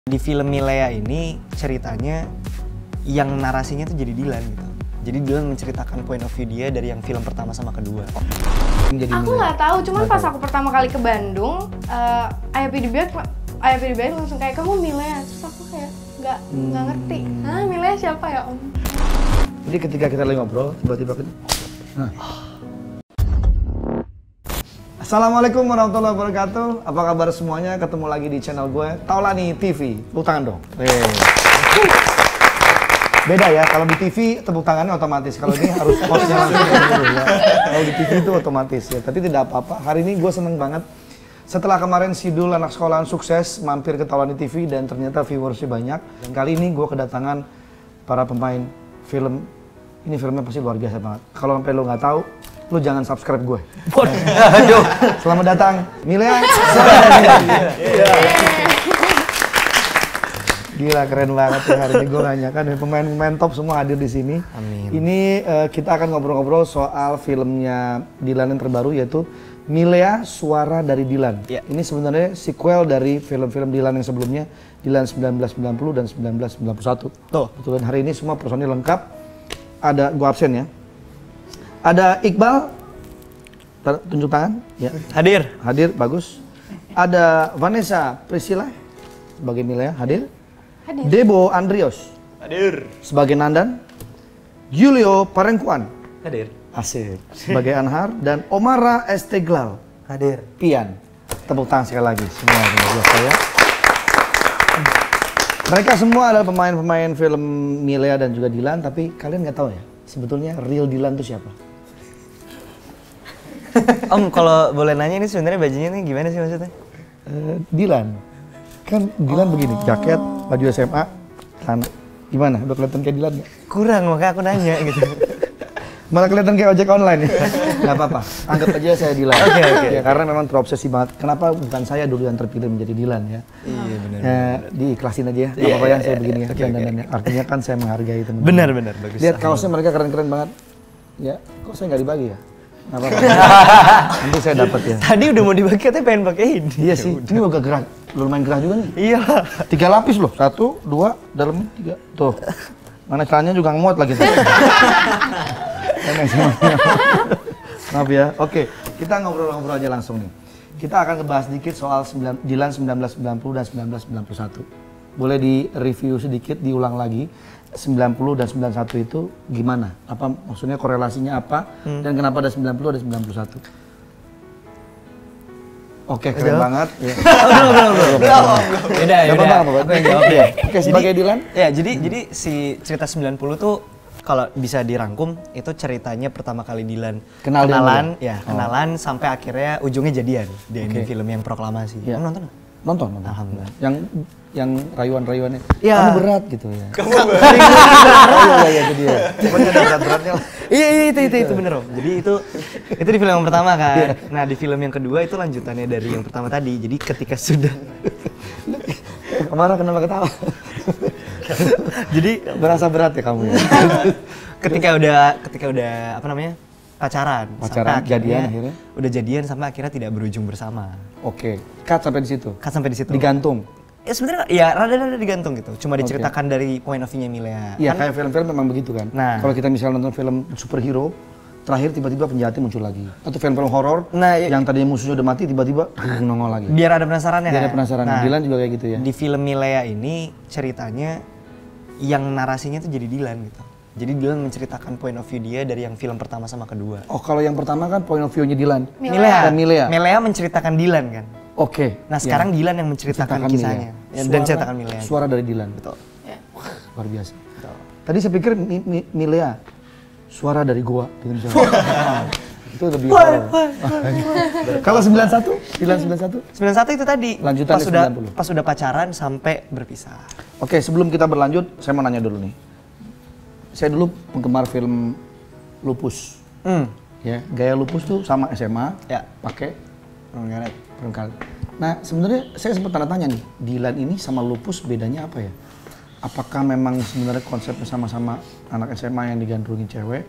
Di film Milea ini ceritanya yang narasinya tuh jadi Dilan gitu. Jadi Dilan menceritakan point of view dia dari yang film pertama sama kedua. Aku nggak tahu, cuman pas aku pertama kali ke Bandung, ayah feedback langsung kayak kamu Milea, terus aku kayak nggak ngerti. Hah, Milea siapa ya Om? Jadi ketika kita lagi ngobrol, tiba-tiba Assalamualaikum warahmatullahi wabarakatuh. Apa kabar semuanya? Ketemu lagi di channel gue, Taulani TV. Tepuk tangan dong. Beda ya, kalau di TV tepuk tangannya otomatis. Kalau ini harus hostnya langsung dulu ya. Kalau di TV itu otomatis ya. Tapi tidak apa-apa. Hari ini gue seneng banget. Setelah kemarin Sidul anak sekolahan sukses mampir ke Taulani TV dan ternyata viewersnya banyak. Dan kali ini gue kedatangan para pemain film. Ini filmnya pasti luar biasa banget. Kalau sampai lo nggak tahu, lu jangan subscribe gue. Aduh, selamat datang, Milea. Gila, keren banget ya hari ini. Gue nggak nyangka nih pemain-pemain top semua hadir di sini. Amin. Ini kita akan ngobrol-ngobrol soal filmnya Dilan yang terbaru yaitu Milea, Suara dari Dilan. Ya. Ini sebenarnya sequel dari film-film Dilan yang sebelumnya, Dilan 1990 dan 1991. Tuh. Betul, dan hari ini semua personil lengkap. Ada, gue absen ya. Ada Iqbal, tunjuk tangan, ya. Hadir, bagus. Ada Vanessa Priscilla sebagai Milea, hadir. Debo Andrios, Hadir. sebagai Nandan. Julio Parengkuan, Hadir. asik, sebagai Anhar. Dan Omara Esteglal, Hadir. Pian. Tepuk tangan sekali lagi, semua biasa ya. Mereka semua adalah pemain-pemain film Milea dan juga Dilan, tapi kalian nggak tahu ya, sebetulnya real Dilan itu siapa? Om, kalau boleh nanya ini sebenarnya bajunya nih gimana sih maksudnya? Dilan, kan Dilan begini, jaket, baju SMA, celana. Gimana? Udah kelihatan kayak Dilan nggak? Kurang, makanya aku nanya gitu. Malah kelihatan kayak ojek online ya? Nggak apa-apa, anggap aja saya Dilan. Oke. Ya, karena memang terobsesi banget. Kenapa bukan saya dulu yang terpilih menjadi Dilan ya? Iya benar. Diikhlasin aja ya, nggak apa-apa ya saya begini ya. Dandanannya. Artinya kan saya menghargai teman-teman. Benar, bagus. Lihat kaosnya mereka keren-keren banget. Ya, kok saya nggak dibagi ya? Nggak apa-apa. Nanti saya dapat ya. Tadi udah mau dibagi, katanya pengen pakai ini. Iya sih, ini agak gerah. Lumayan gerah juga nih. Iya. 3 lapis loh, 1, 2, dalamnya 3. Tuh, mana celananya juga ngemuat lagi. Maaf ya. Oke, kita ngobrol-ngobrol aja langsung nih. Kita akan ngebahas sedikit soal Dilan 1990 dan 1991. Boleh di-review sedikit, diulang lagi. 90 dan 91 itu gimana? Apa maksudnya korelasinya apa? Dan kenapa ada 90 ada 91? Oke, keren banget. Ya. Belum. Oke, sebagai Dilan? Ya, jadi si cerita 90 tuh kalau bisa dirangkum itu ceritanya pertama kali Dilan kenalan sampai akhirnya ujungnya jadian. Dia ini film yang Proklamasi. Ya. Kamu nonton? Nonton. Alhamdulillah. Yang rayuan-rayuannya. Ya. Kamu berat gitu ya. Iya itu dia. Pokoknya ada berat-beratnya. Iya itu bener Om. Jadi itu di film yang pertama kan. Nah di film yang kedua itu lanjutannya dari yang pertama tadi. Jadi ketika sudah Kemana kenapa ketawa? Jadi berasa berat ya kamu ya. ketika udah apa namanya? Pacaran sampai jadian akhirnya. Udah jadian sampai akhirnya tidak berujung bersama. Oke. Cut sampai di situ. Digantung. Ya sebenarnya ya rada-rada digantung gitu. Cuma diceritakan dari point of view-nya Milea. Iya, kayak film-film memang begitu kan. Nah, kalau kita misalnya nonton film superhero, terakhir tiba-tiba penjahatnya muncul lagi. Atau film-film horor yang tadinya musuhnya udah mati tiba-tiba nongol lagi. Biar ada penasarannya. Biar ada penasaran. Nah, Dilan juga kayak gitu ya. Di film Milea ini ceritanya yang narasinya tuh jadi Dilan gitu. Jadi Dilan menceritakan point of view dia dari yang film pertama sama kedua. Oh, kalau yang pertama kan point of view-nya Dilan. Milea. Milea menceritakan Dilan kan. Oke. Nah sekarang Dilan yang menceritakan kisahnya dan ceritakan Milea. Suara dari Dilan. Betul. Wah, luar biasa. Betul. Tadi saya pikir Milea, suara dari gua. Itu lebih horor. Kalau 91, Dilan 91? 91 itu tadi. Lanjutannya pas udah pacaran sampai berpisah. Oke, sebelum kita berlanjut, saya mau nanya dulu nih. Saya dulu penggemar film Lupus. Ya, gaya Lupus tuh sama SMA. Ya. Pakai perengkaret. Nah, sebenarnya saya sempat tanda tanya nih, Dilan ini sama Lupus bedanya apa ya? Apakah memang sebenarnya konsepnya sama-sama anak SMA yang digandrungin cewek,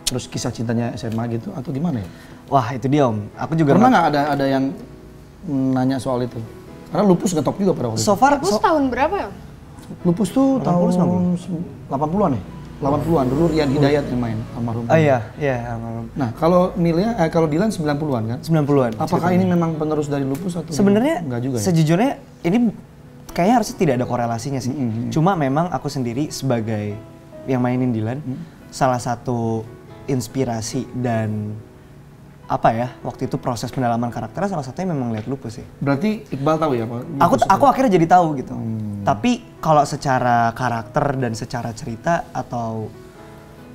terus kisah cintanya SMA gitu, atau gimana ya? Wah itu dia Om, aku juga pernah nggak ada yang nanya soal itu? Karena Lupus ngetop juga pada waktu itu. So far, Lupus tahun berapa ya? Lupus tuh tahun 80-an ya? 80-an dulu Rian Hidayat yang main almarhum. iya, almarhum. Nah, kalau kalau Dilan 90-an kan? 90-an. Apakah ini memang penerus dari Lupus atau sebenarnya enggak juga ya? Sejujurnya ini kayaknya harusnya tidak ada korelasinya sih. Cuma memang aku sendiri sebagai yang mainin Dilan, salah satu inspirasi dan apa ya, waktu itu proses pendalaman karakternya salah satunya memang lihat Lupus sih. Berarti Iqbal tahu ya Pak? Aku akhirnya jadi tahu gitu. Tapi kalau secara karakter dan secara cerita atau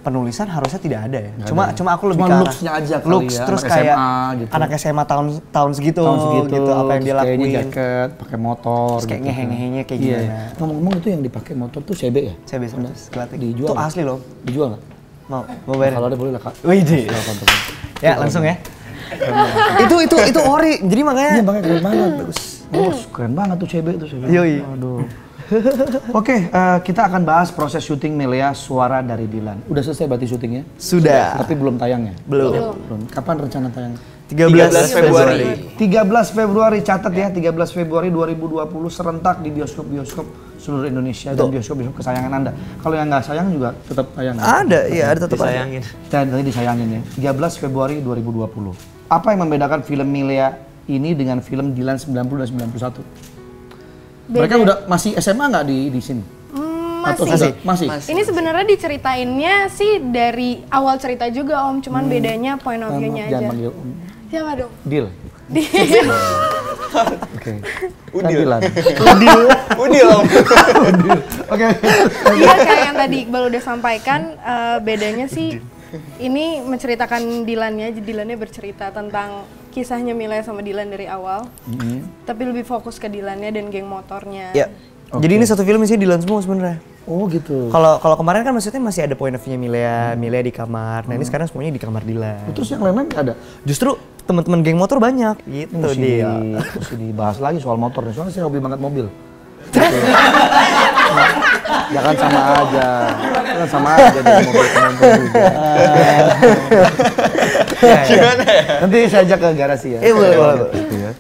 penulisan harusnya tidak ada ya. Cuma aku lebih ke arah looks-nya aja kali looks, ya, terus anak kayak SMA gitu. anak SMA tahun segitu gitu, apa yang dia kayaknya lakuin. jaket, pakai motor Terus kayak gitu kan. ngehe-ngehenya kayak Iya. gimana. Ngomong-ngomong itu yang dipakai motor tuh CB ya? Saya biasa Gelatik. Dijual Itu nggak? asli loh. Dijual nggak? Mau bayar? Kalau ada boleh lah Kak. Wih, Silakan, teman. ya langsung ya. itu ori. Jadi makanya Iya banget, keren banget. Bagus. Keren banget tuh CB tuh CB. Yoi. Aduh. Oke, kita akan bahas proses syuting Milea Suara dari Dilan. Udah selesai berarti syutingnya? Sudah. Tapi belum tayangnya? Belum. Kapan rencana tayang? 13 Februari. 13 Februari, catat ya, 13 Februari 2020 serentak di bioskop-bioskop seluruh Indonesia dan bioskop-bioskop kesayangan Anda. Kalau yang nggak sayang juga tetap tayang. Ada tetap Disayangin. Tadi disayangin ya. 13 Februari 2020. Apa yang membedakan film Milea ini dengan film Dilan 90 dan 91? Mereka udah masih SMA nggak di sini? Atau sudah? Masih. Ini sebenarnya diceritainnya sih dari awal cerita juga Om, cuman bedanya point of view-nya aja. Jangan panggil Om. Siapa dong? Deal. Oke. Udil. Dilan. Udil Om. Oke. Iya kayak yang tadi Iqbal udah sampaikan, bedanya sih ini menceritakan Dilannya, jadi Dilannya bercerita tentang kisahnya Milea sama Dilan dari awal. Tapi lebih fokus ke Dilannya dan geng motornya. Ya. Jadi ini satu film isinya Dilan semua sebenarnya. Oh gitu. Kalau kemarin kan maksudnya masih ada point of view-nya Milea di kamar. Nah, ini sekarang semuanya di kamar Dilan. Terus yang lain-lain nggak ada? Justru teman-teman geng motor banyak gitu dia. Mesti dibahas lagi soal motor nih. Soalnya saya hobi banget mobil. Jangan sama aja. Jangan sama aja dari mobil ke motor juga. Gimana ya? Nanti saya ajak ke garasi ya. Boleh. Gitu ya.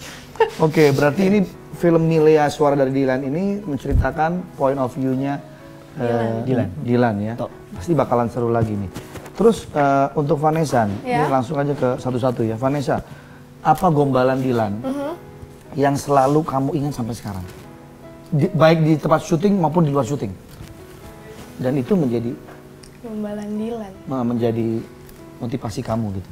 Oke, berarti ini film Milea Suara dari Dilan ini menceritakan point of view-nya Dilan ya. Pasti bakalan seru lagi nih. Terus untuk Vanessa, ini langsung aja ke satu-satu ya. Vanessa, apa gombalan Dilan yang selalu kamu ingat sampai sekarang? Baik di tempat syuting maupun di luar syuting. Dan itu menjadi Gombalan Dilan. menjadi motivasi kamu gitu.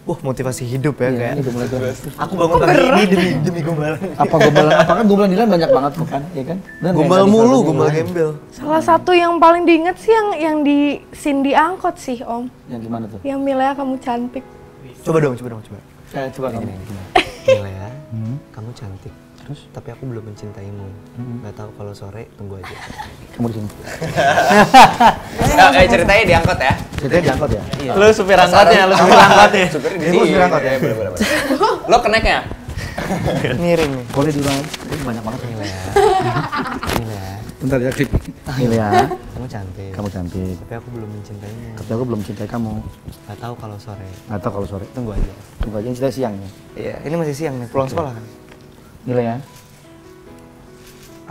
Wah, motivasi hidup ya kayak. Itu mulai tuh. Aku bangun pagi ini demi gombalan. Apa gombalan? Apa kan gombalan Dilan banyak banget bukan? Ya kan? Dan Gombal mulu, gombal gembel. Salah satu yang paling diinget sih yang di scene di angkot sih Om. Yang gimana tuh? Yang Milea kamu cantik. Coba dong. Coba kamu. Milea, kamu cantik. Terus? Tapi aku belum mencintaimu. Gak tahu kalau sore tunggu aja. Kamu di sini. Ceritanya diangkot ya. Ceritanya diangkot ya? Iya. Lu supir angkotnya, Supir di Ibu sini. supir angkot ya? Bener-bener. Lo keneknya? Miring nih. Boleh diulang. Ini banyak banget. Milea. Bentar ya, Klip. Milea, Kamu cantik. kamu cantik. Tapi aku belum mencintaimu. Tapi aku belum mencintai kamu. Gak tahu kalau sore. Nggak tahu kalau sore. Tunggu aja. Tunggu aja, cintai siang ya. Iya, ini masih siang nih. Pulang sekolah kan. Milea.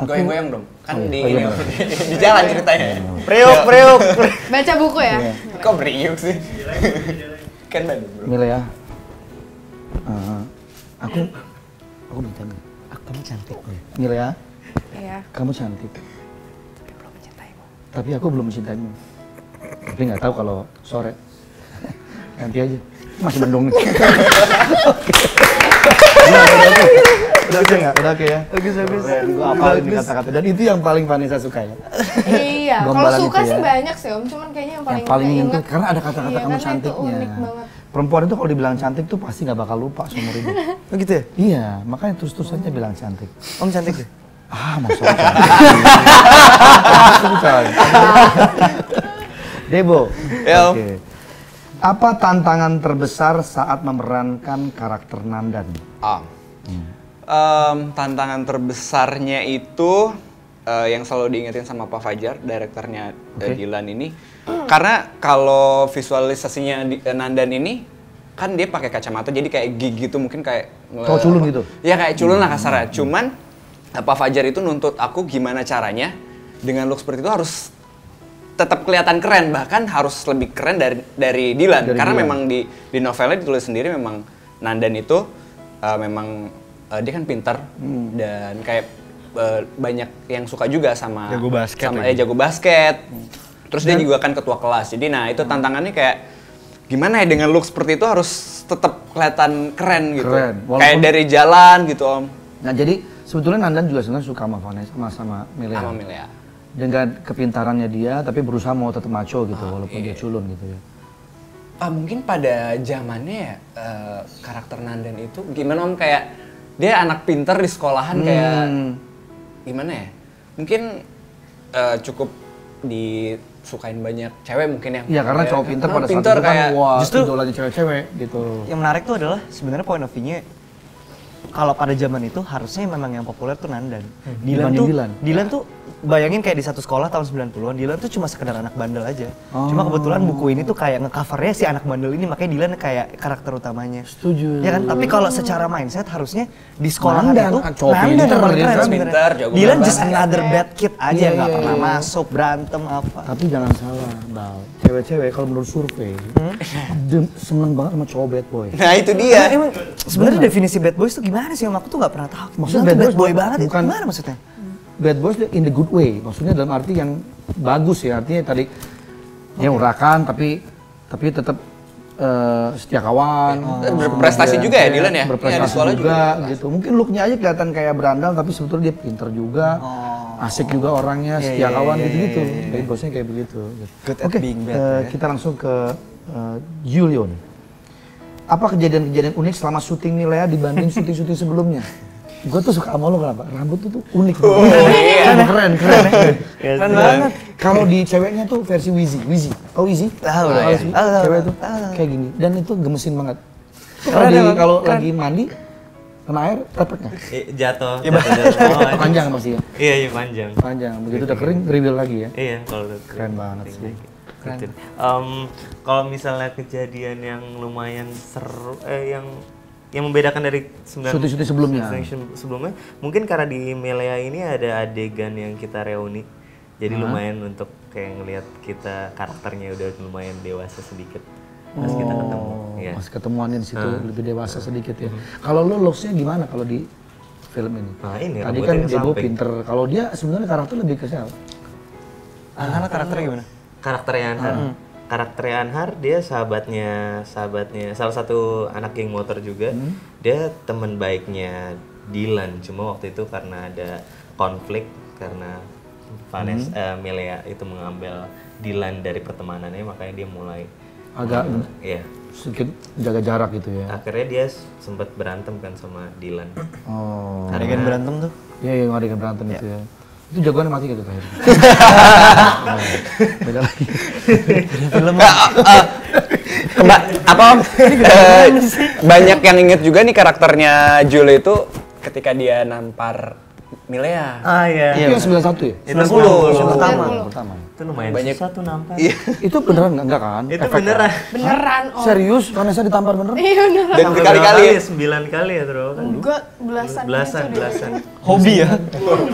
Goyang-goyang dong. Kan Oh, iya. di Oh, iya. di jalan ceritanya. Priuk. Baca buku ya? Kok beriuk sih? Kan Bandung, Bro. Milea. Aku bertanya. Kamu cantik. Milea, Iya. kamu cantik. Tapi aku belum mencintaimu. Tapi nggak tahu kalau sore. Nanti aja. Masih mendung nih. Udah oke nggak? Udah oke ya? Bagus. Gue apalin nih kata-kata. Dan itu yang paling Vanessa suka ya? Iya. Kalau Gombalan suka itu ya. sih banyak sih Om, cuman kayaknya yang Yang paling keinget. inget. Karena ada kata-kata Iya, kamu karena itu cantiknya. unik banget. Perempuan itu kalau dibilang cantik tuh pasti nggak bakal lupa seumur hidup. Oh gitu ya? Iya, makanya terus-terus aja bilang cantik. Om cantik deh. Masa cantik. Debo. Ya, Om. Oke. Apa tantangan terbesar saat memerankan karakter Nandan? Tantangan terbesarnya itu yang selalu diingetin sama Pak Fajar, direkturnya Dilan ini. Karena kalau visualisasinya Nandan ini kan dia pakai kacamata jadi kayak gigi gitu mungkin kayak Cowok culun gitu? Ya kayak culun lah kasarnya. Cuman Pak Fajar itu nuntut aku gimana caranya dengan look seperti itu harus tetap kelihatan keren, bahkan harus lebih keren dari Dylan. Karena memang di novelnya ditulis sendiri memang Nandan itu memang dia kan pintar dan kayak banyak yang suka juga sama jago basket. Terus dia juga kan ketua kelas. Jadi nah itu tantangannya kayak gimana ya dengan look seperti itu harus tetap kelihatan keren gitu. Kayak dari jalan gitu Om. Nah jadi sebetulnya Nandan juga sebenarnya suka sama Vanessa sama Milea. Sama Milea. Dengan kepintarannya dia tapi berusaha mau tetap macho gitu walaupun dia culun gitu ya. Mungkin pada zamannya ya karakter Nandan itu gimana Om, kayak dia anak pinter di sekolahan kayak gimana ya? Mungkin cukup disukain banyak cewek mungkin yang iya karena cowok pinter pada saat itu kayak kan wah justru idolanya cewek-cewek gitu. Yang menarik tuh adalah sebenarnya point of view-nya kalau pada zaman itu harusnya memang yang populer tuh Nandan. Dylan tuh bayangin kayak di satu sekolah tahun 90-an, Dylan tuh cuma sekedar anak bandel aja. Cuma kebetulan buku ini tuh kayak nge-covernya si anak bandel ini, makanya Dylan kayak karakter utamanya. Setuju. Ya kan? Tapi kalau secara mindset harusnya di sekolahan Nandan, itu cowok Nandan pinter, keren pinter, sebenarnya. Dylan just another bad kid aja, nggak pernah masuk, berantem apa. Tapi jangan salah, Bal. Cewek-cewek kalau menurut survei seneng banget sama cowok bad boy. Nah itu dia. Emang sebenarnya definisi bad boys tuh gimana sih? Om, aku tuh nggak pernah tahu. Maksudnya bad boy banget itu bukan gimana maksudnya? Bad boys in the good way, maksudnya dalam arti yang bagus ya, artinya tadi dia urakan tapi tetap setia kawan, berprestasi juga ya Dylan ya? Berprestasi juga gitu. Mungkin looknya aja kelihatan kayak berandal tapi sebetulnya dia pinter juga, asik juga orangnya, setia kawan gitu-gitu. Bad boysnya kayak begitu. Oke, kita langsung ke Julion. Apa kejadian-kejadian unik selama syuting Milea dibanding syuting-syuting sebelumnya? Gue tuh suka sama lo kenapa? Rambut tuh unik. Keren banget. Kalau di ceweknya tuh versi Wheezy. Oh Wheezy? Tahu lah ya. Cewek tuh kayak gini. Dan itu gemesin banget. Kalau lagi mandi kena air, tepek nggak? Jatuh. Panjang pasti ya? Iya panjang. Panjang. Begitu udah kering, reveal lagi ya? Iya kalau udah keren banget sih. Keren. Kalau misalnya kejadian yang lumayan seru, yang membedakan dari syuting sebelumnya. Sebelumnya, mungkin karena di Milea ini ada adegan yang kita reuni, jadi lumayan untuk kayak ngelihat kita karakternya udah lumayan dewasa sedikit. Pas kita ketemu. Ya. Pas ketemuannya di situ lebih dewasa sedikit ya. Kalau lo looks-nya gimana kalau di film ini? Nah ini tadi kan Debo pinter. Kalau dia sebenarnya karakter lebih ke siapa? Anak karakternya gimana? Karakternya Anhar. Karakternya Anhar dia sahabatnya salah satu anak geng motor juga. Dia teman baiknya Dylan, cuma waktu itu karena ada konflik karena Milea itu mengambil Dylan dari pertemanannya, makanya dia mulai agak sedikit jaga jarak gitu ya. Akhirnya dia sempat berantem kan sama Dylan. Adegan berantem tuh? Iya, adegan berantem itu ya. Itu jagoannya mati gitu terakhir. Beda lagi. Film banyak yang inget juga nih karakternya Julie itu ketika dia nampar Milea. Iya. Itu yang 91 ya? 90 pertama. Itu lumayan banyak susah tuh nampar. Itu beneran enggak kan? Itu beneran. Beneran Om. Serius? Vanessa ditampar beneran? Iya beneran. Dan berkali-kali ya? 9 kali ya terus. Enggak, belasan. Belasan. Hobi ya?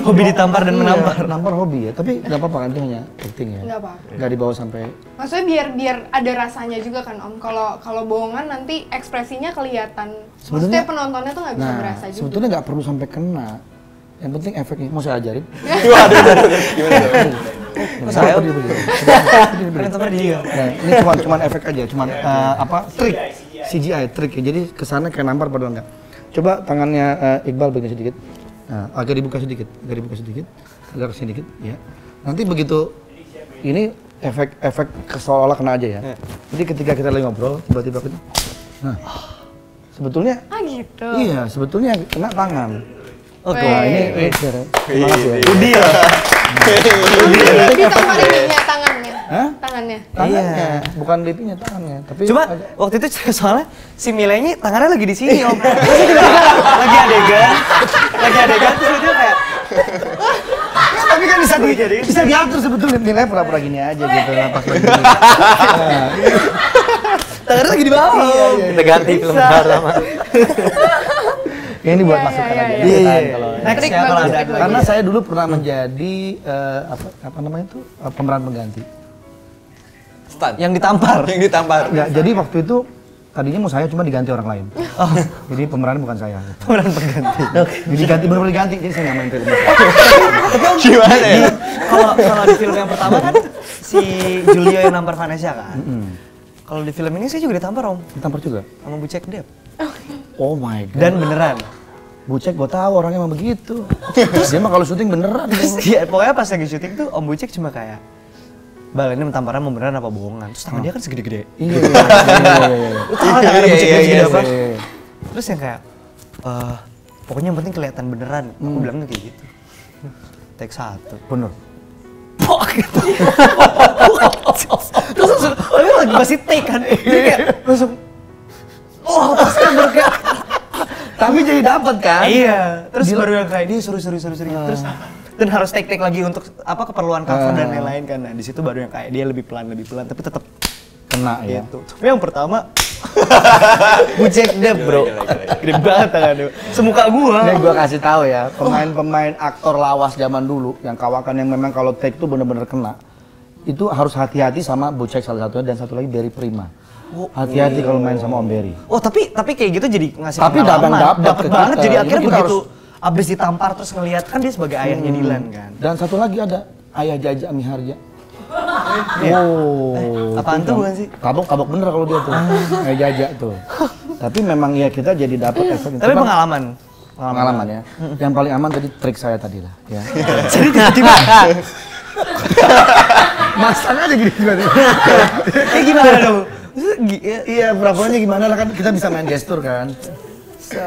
Hobi ditampar dan menampar. Nampar hobi ya, tapi nggak apa-apa kan itu hanya acting ya? Nggak apa-apa. Nggak dibawa sampai... Maksudnya biar ada rasanya juga kan Om. Kalau bohongan nanti ekspresinya kelihatan. Maksudnya penontonnya tuh nggak bisa berasa juga. Sebetulnya nggak perlu sampai kena. Yang penting efeknya. Mau saya ajarin? Gimana? Saya tampar dia. Nah, ini cuman efek aja, cuman trik CGI trik ya. Jadi kesana kayak nampar padahal enggak. Coba tangannya Iqbal begini sedikit. Nah, agak dibuka sedikit, agak kesini sedikit, ya. Nanti begitu ini efek seolah-olah kena aja ya. Jadi ketika kita lagi ngobrol, tiba-tiba kita, nah, sebetulnya, gitu. Iya, sebetulnya kena tangan. Oke. Nah, ini terima kasih ya. Udi ya. Ditampar ininya tangannya. Hah? Tangannya. Tangannya, bukan lipinya tangannya. Tapi Cuma waktu itu soalnya si Milenya tangannya lagi di sini Om. Terus tiba-tiba lagi adegan terus dia kayak tapi kan bisa diatur sebetulnya nilai pura-pura gini aja gitu, napas lagi. Tangannya lagi di bawah. Kita ganti film pertama. Ya, ini buat masukan aja. Kalau Next Trik ya kalau bagus, ada. trik bagus. karena saya dulu pernah menjadi apa namanya itu pemeran pengganti. Stunt. Yang ditampar. Yang ditampar. Ya, jadi waktu itu tadinya mau saya cuma diganti orang lain. Jadi pemeran bukan saya. Pemeran pengganti. Jadi ganti benar-benar diganti. Jadi saya nggak main film. Gimana ya? Kalau di film yang pertama kan si Julio yang nampar Vanessa kan. Kalau di film ini saya juga ditampar Om Ditampar juga. sama Bu Cek Dep. Oh my god. Dan beneran. Bucek gue tahu orangnya emang begitu. Dia mah kalau syuting beneran. Iya, pokoknya pas lagi syuting tuh Om Bu Cek cuma kayak Bal ini tamparan mau beneran apa bohongan? Terus tangan dia kan segede-gede. Iya. Lu tahu tangannya Bu Cek Iya, segede iya, apa? iya. Terus yang kayak pokoknya yang penting kelihatan beneran. Aku bilangnya kayak gitu. Take 1. Bener. Pok gitu. Terus langsung, ini lagi masih take kan. Dia kayak langsung, pas kan baru kayak, Tapi jadi dapat kan? iya. Terus baru yang kayak dia suruh. Terus dan harus take lagi untuk apa keperluan cover dan lain-lain kan. Nah di situ baru yang kayak dia lebih pelan tapi tetap Kena ya. gitu. Tapi yang pertama, Bu Jack Depp bro, gede banget tangannya. Semuka gua. Nih gue kasih tahu ya, pemain aktor lawas zaman dulu yang kawakan yang memang kalau take tuh bener-bener kena. Itu harus hati-hati sama Bucek salah satunya dan satu lagi Berry Prima. Hati-hati kalau main sama Om Berry. Oh tapi kayak gitu jadi ngasih Tapi pengalaman. dapet Dapet ke banget. kita. Jadi akhirnya Jadi kita begitu abis ditampar terus ngelihat kan dia sebagai ayahnya Dilan kan. Dan satu lagi ada Ayah Jaja Miharja. Iya. Oh, Apaan itu tuh bukan sih? Kabok bener kalau dia tuh. Ayah Jaja tuh. Tapi memang ya kita jadi dapat efek. Tapi pengalaman. Pengalaman ya. Yang paling aman tadi trik saya tadi lah. Ya. Jadi tiba-tiba. Masang aja gini tiba-tiba. Kayak gimana dong? Iya, pura-puranya gimana lah kan kita bisa main gestur kan.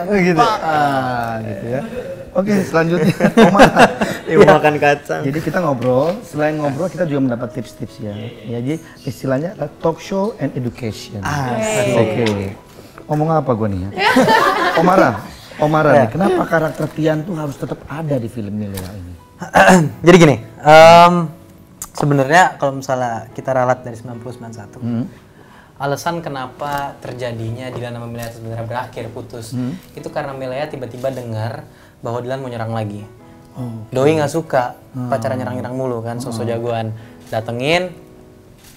Gitu. Gitu ya. Oke, selanjutnya Omar. Ibu makan kacang. Jadi kita ngobrol, selain ngobrol kita juga mendapat tips-tips ya. Ya, jadi istilahnya adalah talk show and education. Oke. Ngomong apa gua nih ya? Omara nih, kenapa karakter Tian tuh harus tetap ada di film Milea ini? Jadi gini, sebenarnya kalau misalnya kita ralat dari 90-91, alasan kenapa terjadinya Dilan sama Milea sebenarnya berakhir putus, itu karena Milea tiba-tiba dengar bahwa Dilan mau nyerang lagi. Doi nggak suka pacaran nyerang-nyerang mulu kan, sosok jagoan. Datengin,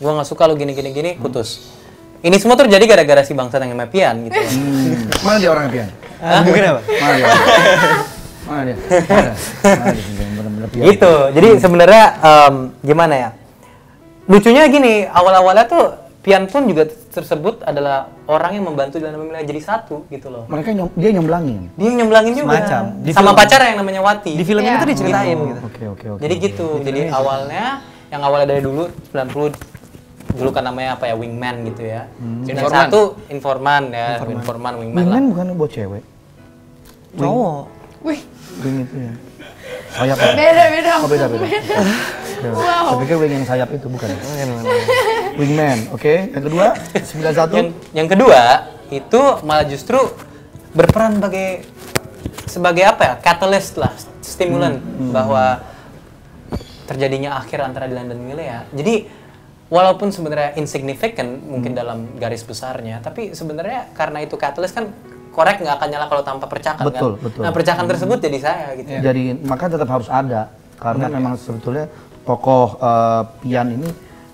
gua nggak suka lu gini, putus. Ini semua terjadi gara-gara si bangsat yang namanya Pian gitu. Mana dia orangnya Pian? Mungkin apa? Mana dia? Mana dia? Bener-bener Pian. Gitu. Jadi sebenarnya gimana ya? Lucunya gini, awal-awalnya tuh Pian pun juga tersebut adalah orang yang membantu Dilan sama Milea jadi satu gitu loh. Dia nyemblangin. Dia yang nyemblangin juga. Semacam. Di Sama film- pacar yang namanya Wati. Di film ini tuh diceritain gitu. Oke. Jadi gitu. Jadi awalnya yang awalnya dari dulu 90 dulu kan namanya apa ya, wingman gitu ya. Yang Informan. satu informan ya, informan wingman lah. Wingman bukan buat cewek. Cowok. Wih, Wing itu ya. Sayap. beda. Oh beda. Wow. Saya pikir wing yang sayap itu bukan. Wingman, oke. Yang kedua 91. Yang kedua itu malah justru berperan sebagai apa ya, catalyst lah, stimulan bahwa terjadinya akhir antara Dilan dan Milea. Jadi walaupun sebenarnya insignificant mungkin dalam garis besarnya, tapi sebenarnya karena itu catalyst kan korek nggak akan nyala kalau tanpa percakan Betul, kan. betul. Nah percakan tersebut jadi saya gitu. Jadi maka tetap harus ada karena memang sebetulnya tokoh Pian ini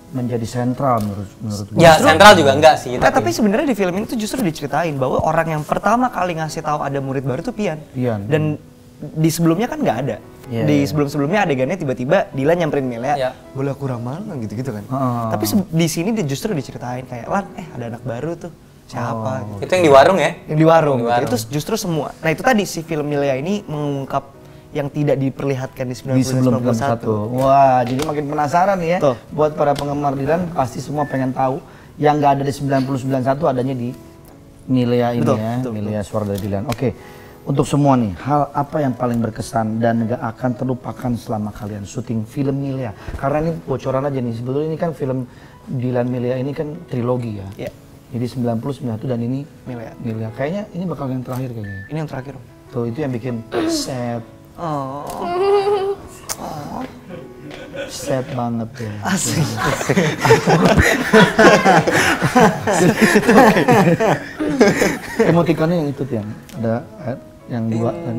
menjadi sentral menurut gue. Ya sentral juga enggak sih. Tapi sebenarnya di film ini tuh justru diceritain bahwa orang yang pertama kali ngasih tahu ada murid baru tuh Pian. Dan di sebelumnya kan nggak ada. Di sebelum-sebelumnya adegannya tiba-tiba Dilan nyamperin Milea, boleh kurang mana gitu-gitu kan. Tapi di sini dia justru diceritain kayak, Lan, ada anak baru tuh. Siapa? Gitu. Itu yang di warung ya? Yang di warung. Itu justru semua. Nah itu tadi si film Milea ini mengungkap yang tidak diperlihatkan di 1991. Wah, jadi makin penasaran nih ya. Tuh. Buat para penggemar Dilan pasti semua pengen tahu yang nggak ada di 1991 adanya di Milea ini betul. Milea Suara dari Dilan. Oke. Untuk semua nih, hal apa yang paling berkesan dan nggak akan terlupakan selama kalian syuting film Milea? Karena ini bocoran aja nih, sebetulnya ini kan film Dilan Milea ini kan trilogi ya. Iya. Jadi 90, 91 dan ini Milea. Kayaknya ini bakal yang terakhir kayaknya. Ini yang terakhir. Tuh itu yang bikin sad. Sad banget ya. Asik. Emotikonnya yang itu yang ada yang dua dan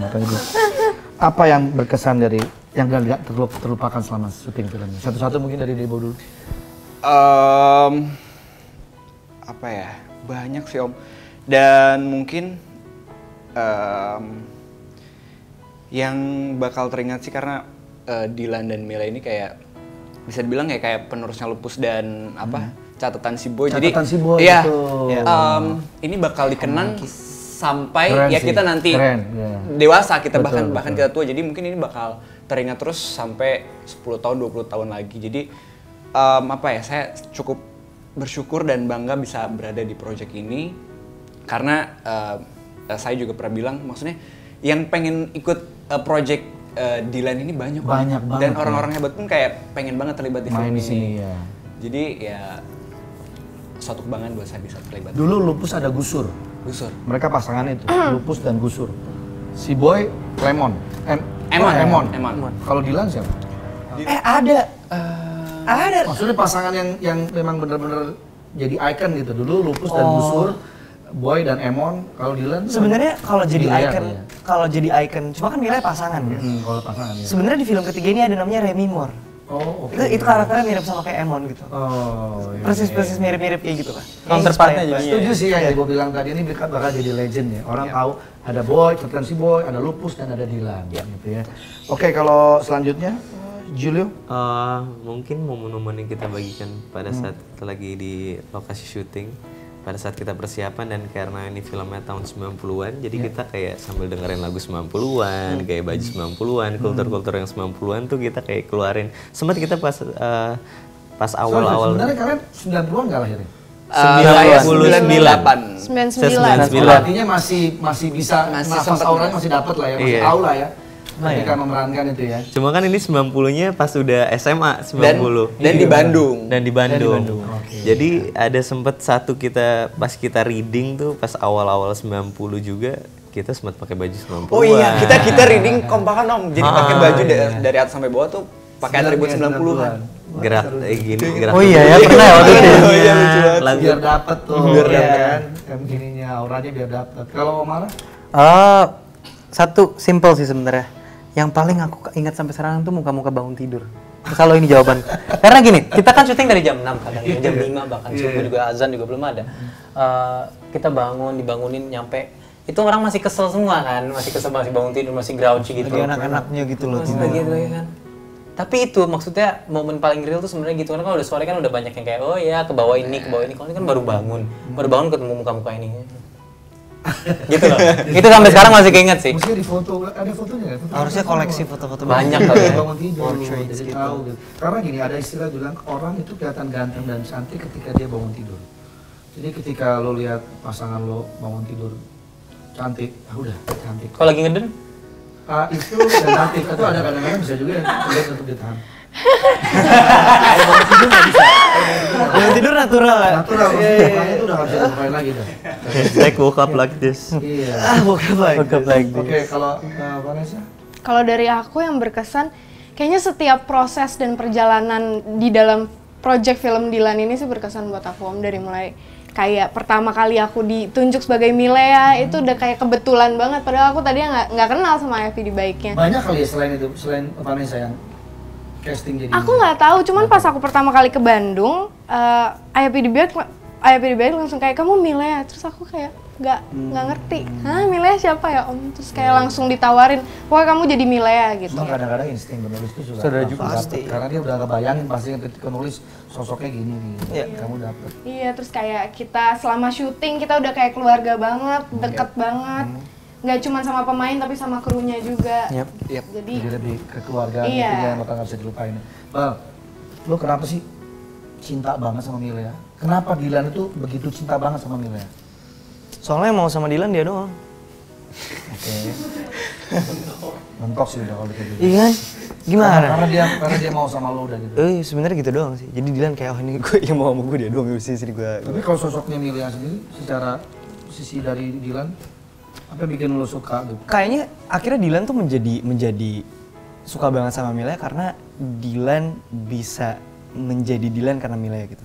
matanya dua. Apa yang berkesan dari yang gak terlupakan selama syuting filmnya? Satu-satu mungkin dari Debo dulu. Apa ya? Banyak sih Om. Dan mungkin yang bakal teringat sih karena Dylan dan Mila ini kayak bisa dibilang ya kayak penerusnya Lupus dan catatan si Boy. Catatan si Boy iya, itu. ini bakal dikenang sampai Keren ya sih. kita nanti Keren, iya. dewasa kita Betul, bahkan kita tua. Jadi mungkin ini bakal teringat terus sampai 10 tahun 20 tahun lagi. Jadi saya cukup bersyukur dan bangga bisa berada di project ini karena saya juga pernah bilang maksudnya yang pengen ikut project Dylan ini banyak banget dan orang-orang hebat pun kayak pengen banget terlibat di film Main di ini. sini ya. Jadi ya suatu kebanggaan buat saya bisa terlibat. Dulu Lupus ada Gusur. Gusur. Mereka pasangan itu, Lupus dan Gusur. Si Boy Lemon. Emon. Kalau Dylan siapa? Ada. Ada. Maksudnya pasangan yang memang benar-benar jadi icon gitu. Dulu Lupus dan Gusur, Boy dan Emon. Kalau Dylan Sebenarnya kalau jadi Miliar, icon, ya. kalau jadi icon, cuma kan Mila pasangan ya. Kalau pasangan ya. Sebenarnya di film ketiga ini ada namanya Remy Moore. Oh, oke. Itu karakternya mirip sama kayak Emon gitu. Oh, iya. Persis mirip-mirip kayak gitu kan. Counterpartnya jadinya. Setuju sih yang gue bilang tadi, ini bakal jadi legend ya. Orang tahu ada Boy, catatan si Boy, ada Lupus dan ada Dylan gitu ya. Oke, kalau selanjutnya Julio. Mungkin momen-momen yang kita bagikan pada saat kita lagi di lokasi syuting, pada saat kita persiapan, dan karena ini filmnya tahun 90-an, jadi kita kayak sambil dengerin lagu 90-an, kayak baju 90-an, kultur-kultur yang 90-an tuh kita kayak keluarin. Sempat kita pas awal-awal. Sebenarnya kalian 90-an nggak lahirin? 98. 99. Artinya masih bisa nafas sempet auranya masih dapat lah ya, masih Iya. tahu lah ya. Ketika memerankan itu ya. Cuma kan ini 90-nya pas udah SMA 90. Dan di Bandung. Dan di Bandung. Jadi ada sempet satu pas kita reading tuh pas awal-awal 90 juga kita sempat pakai baju 90-an. Oh iya, kita reading kompakan Om. Jadi pakai baju dari atas sampai bawah tuh pakai atribut 90-an. Gerak gini, gerak. Oh iya ya, pernah ya waktu itu. Oh iya lucu banget. Biar dapet tuh. Biar ya dapet. kan. Ininya auranya biar dapet. Kalau Omar? Satu simple sih sebenarnya. Yang paling aku ingat sampai sekarang tuh muka-muka bangun tidur. Kalau ini jawaban. Karena gini, kita kan syuting dari jam 6 kadang, jam 5 bahkan subuh juga azan juga belum ada. Kita dibangunin nyampe itu orang masih kesel semua kan, masih bangun tidur, masih grouchy gitu. Lagi anak-anaknya gitu loh. Masih lagi gitu ya kan. Tapi itu maksudnya momen paling real tuh sebenarnya gitu kan, kalau udah sore kan udah banyak yang kayak oh ya ke bawah ini. Kalau ini kan baru bangun ketemu muka-muka ini. Gitu loh. Itu sampai sekarang masih keinget sih. Mesti di foto, ada fotonya nggak? Harusnya koleksi foto-foto Banyak kali ya. Bangun tidur, Portraits jadi gitu. tahu gitu. Karena gini, ada istilah bilang orang itu kelihatan ganteng dan cantik ketika dia bangun tidur. Jadi ketika lo lihat pasangan lo bangun tidur cantik, udah cantik. Kalau lagi ngeden? Itu dan cantik itu ada kadang-kadang bisa juga yang lihat untuk ditahan. Bangun tidur natural kan? Natural, mukanya itu udah nggak bisa dilupain lagi dah. Like woke up like this. Iya. Bukan lagi. Oke, kalau Vanessa? Kalau dari aku yang berkesan, kayaknya setiap proses dan perjalanan di dalam project film Dylan ini sih berkesan buat aku Om. Dari mulai kayak pertama kali aku ditunjuk sebagai Milea itu udah kayak kebetulan banget. Padahal aku tadinya nggak kenal sama Evi di baiknya. Banyak kali ya selain Vanessa yang casting jadi. Aku nggak tahu, cuman pas aku pertama kali ke Bandung, Ayah Pidibaik langsung kayak kamu Milea, terus aku kayak nggak ngerti, hah Milea siapa ya Om? Terus kayak langsung ditawarin, pokoknya kamu jadi Milea gitu. Cuma kadang-kadang insting penulis itu sudah juga pasti. Karena dia udah kebayangin pasti ketika nulis sosoknya gini kamu dapet. Iya, terus kayak kita selama syuting kita udah kayak keluarga banget, deket banget. Nggak cuma sama pemain tapi sama krunya juga. Yep. Jadi Lebih kekeluargaan Iya. itu yang bakal nggak bisa dilupain. Bal, lo kenapa sih cinta banget sama Milea? Kenapa Dylan itu begitu cinta banget sama Milea? Soalnya yang mau sama Dylan dia doang. Oke. Mentok sih udah kalau gitu. Iya kan? Gimana? Karena dia mau sama lo udah gitu. Sebenarnya gitu doang sih. Jadi Dylan kayak oh ini gue yang mau sama gue dia doang sini gue. Tapi kalau sosoknya Milea sendiri, secara sisi dari Dylan, apa yang bikin lo suka gitu? Kayaknya akhirnya Dylan tuh menjadi suka banget sama Milea karena Dilan bisa menjadi Dilan karena Milea gitu.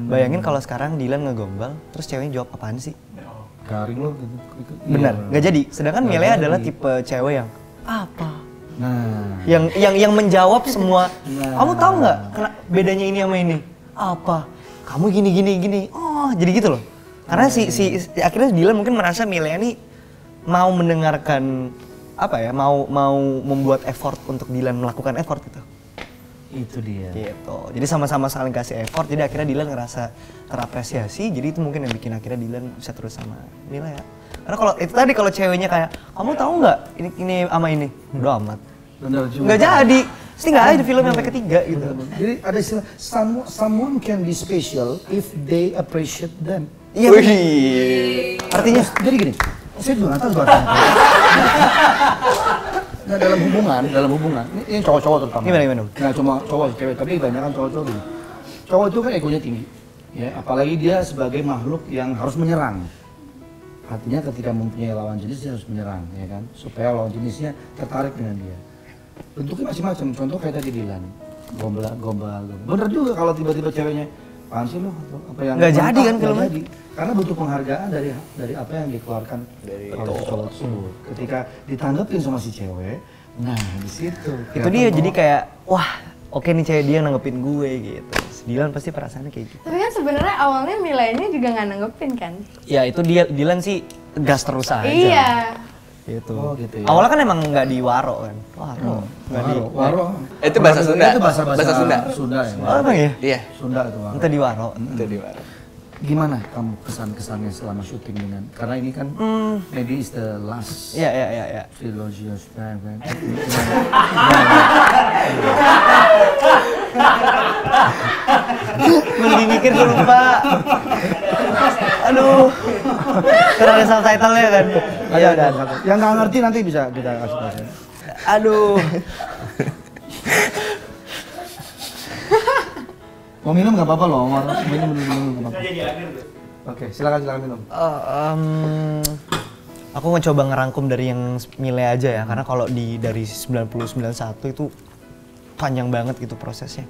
Bayangin kalau sekarang Dilan ngegombal, terus ceweknya jawab apaan sih? Garing lo. Benar, nggak jadi. Sedangkan Milea adalah tipe cewek yang apa? Nah, Yang menjawab semua. Kamu tahu nggak bedanya ini sama ini? Apa? Kamu gini. Oh, jadi gitu loh. Karena akhirnya Dilan mungkin merasa Milea nih mau mendengarkan apa ya? Mau membuat effort untuk Dilan melakukan effort gitu. itu dia. Gitu. Jadi sama-sama saling kasih effort. Jadi akhirnya Dilan ngerasa terapresiasi. Jadi itu mungkin yang bikin akhirnya Dilan bisa terus sama Milea. Karena kalau itu tadi kalau ceweknya kayak kamu tahu nggak ini sama ini, udah amat. Bener juga. Nggak jadi. Pasti nggak ada di film sampai ketiga gitu. Jadi ada istilah someone can be special if they appreciate them. Iya. Artinya Jadi gini, saya juga nggak tahu bahasanya. Nah, dalam hubungan, ini cowok-cowok terutama. Gimana? Nah, cuma cowok, cewek, tapi kebanyakan cowok-cowok gini. Cowok itu kan egonya tinggi, ya. Apalagi dia sebagai makhluk yang harus menyerang. Artinya ketika mempunyai lawan jenis dia harus menyerang, ya kan? Supaya lawan jenisnya tertarik dengan dia. Bentuknya macam-macam. Contoh kayak tadi Dilan, gombal. Bener juga kalau tiba-tiba ceweknya, apaan sih lo? Apa yang nggak jadi kan nggak filmnya? jadi. Karena butuh penghargaan dari apa yang dikeluarkan oleh si cowok tersebut. Ketika ditanggepin sama si cewek, nah di situ. itu dia jadi kayak wah oke nih cewek dia nanggepin gue gitu. Dilan pasti perasaannya kayak gitu. Tapi kan sebenarnya awalnya Milea-nya juga nggak nanggepin kan? Ya itu Dilan sih gas terus aja. Iya. Gitu. Oh, gitu ya. Awalnya kan emang nggak diwaro kan. Waro. Itu bahasa Sunda. Itu bahasa Sunda. Sunda ya. Oh emang ya? Iya. Sunda itu waro. Itu diwaro. Itu di mana? Gimana kamu kesan-kesannya selama syuting dengan? Karena ini kan maybe is the last Iya. trilogy of time kan. Gue lagi mikir gue lupa. Aduh. Karena ada subtitle-nya kan. Ada. Yang nggak ngerti nanti bisa kita kasih tahu. Aduh. Mau minum nggak apa-apa loh, minum nggak apa-apa. Oke, silakan minum. Aku mencoba ngerangkum dari yang Milea aja ya, karena kalau dari 90-91 itu panjang banget gitu prosesnya.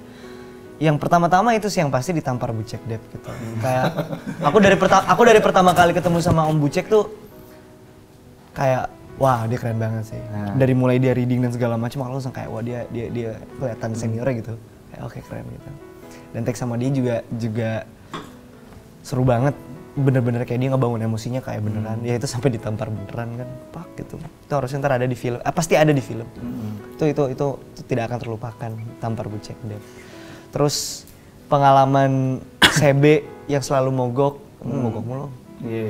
Yang pertama-tama itu sih yang pasti ditampar Bucek Dep gitu. Kayak aku dari pertama kali ketemu sama Om Bucek tuh kayak wah dia keren banget sih. Dari mulai dia reading dan segala macam aku langsung kayak wah dia kelihatan seniornya gitu. Kayak oke keren gitu. Dan teks sama dia juga seru banget. Bener-bener kayak dia ngebangun emosinya kayak beneran. Ya itu sampai ditampar beneran kan. Pak gitu. Itu harusnya ntar ada di film. Pasti ada di film. Itu tidak akan terlupakan tampar Bucek Dep. Terus pengalaman CB yang selalu mogok mulu.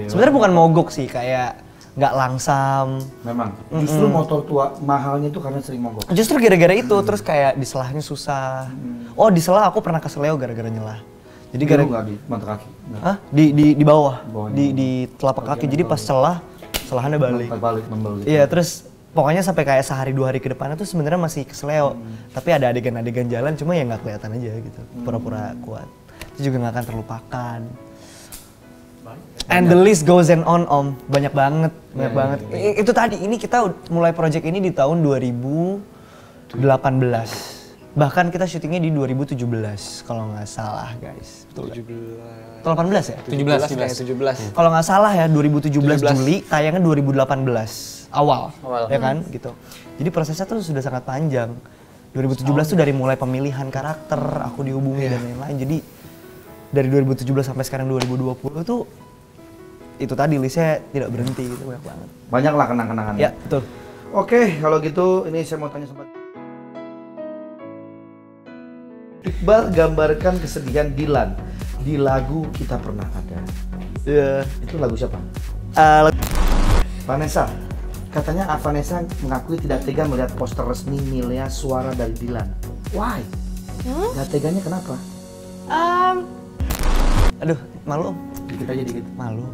Sebenarnya bukan mogok sih, kayak nggak langsam. Memang. Justru motor tua mahalnya itu karena sering mogok. Justru gara-gara itu, terus kayak diselahnya susah. Oh diselah aku pernah keseleo gara-gara nyelah. Jadi nggak di mata kaki. Hah? Di bawah, di telapak kaki. Jadi pas selahannya balik. Membalik. Iya terus pokoknya sampai kayak sehari 2 hari ke depannya tuh sebenarnya masih keseleo. Tapi ada adegan-adegan jalan cuma ya nggak kelihatan aja gitu. Pura-pura kuat. Itu juga nggak akan terlupakan. And the list goes on Om. Banyak banget. Itu tadi ini kita mulai project ini di tahun 2018. Bahkan kita syutingnya di 2017 kalau nggak salah guys. Betul 17. Atau 18 ya? 17. Kalau nggak salah ya 2017 Juli, tayangnya 2018 awal. Ya kan gitu. Jadi prosesnya tuh sudah sangat panjang. 2017 tuh dari mulai pemilihan karakter, aku dihubungi dan lain-lain. Jadi dari 2017 sampai sekarang 2020 tuh itu tadi listnya tidak berhenti gitu, banyak banget. Banyak lah kenang-kenangannya. Ya betul. Oke, kalau gitu ini saya mau tanya sempat. Iqbal gambarkan kesedihan Dilan di lagu Kita Pernah Ada. Iya. Itu lagu siapa? Vanessa. Katanya Vanessa mengakui tidak tega melihat poster resmi Milea Suara dari Dilan. Why? Gak teganya kenapa? Aduh, malu Om. Dikit aja dikit. Malu.